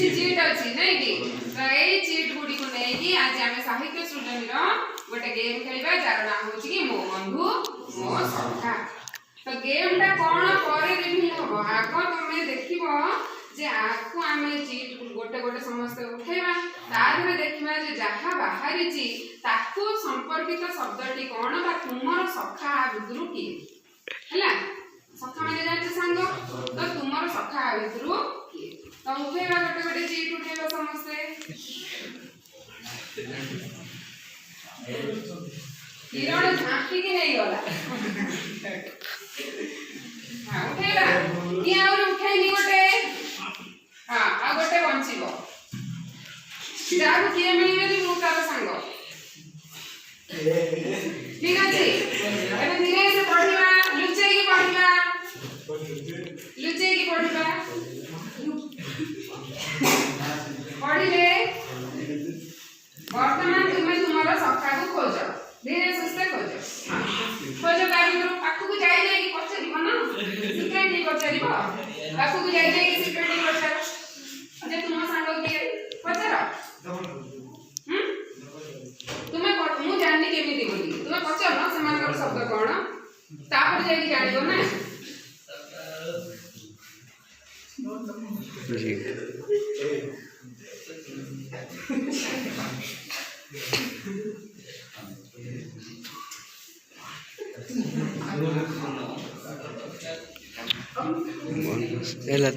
किछि चीट अछि नै कि तो ए चीट गुडी को नै कि आज हमें साहित्य सृजनी रो गोटे गेम खेलिबा जार नाम होछि कि मो बंधु मो सखा। तो गेम टा कोन करे रिवील हो आगो तमे देखिबो जे आकु आमे चीट गोटे गोटे समस्त उठेबा तारे देखिबा जे जहा बाहरी छि ताकू संपर्कित शब्दटी कोन बा तुमर सखा भितरु की हला सखा माने जानि संग तो तुमर सखा भितरु की तो उठेबा गोटे गोटे चीट उठेबा समस्त किरण झांकी की नहीं गला हां उठेबा की और उठाइनी गोटे हां आ गोटे बंचिबो जागु किए मिलिबे मु तार संग ठीक अछि एबे धीरे से पढिबा लुचै की पढिबा पढिले वर्तमान तुमे तुमरो सखा को खोज धीरे सुस्ते खोज खोज तारी पाखु को जाई जाई की पछरिबो ना सिक्रेटली पछरिबो पाखु को जाई जाई की सिक्रेटली पछर जे तुम संग की पछर तुमे मु जाननी केमिति बोली तुमे पछर न समान कर शब्द कोन तापर जाई की जानिबो ना जी एला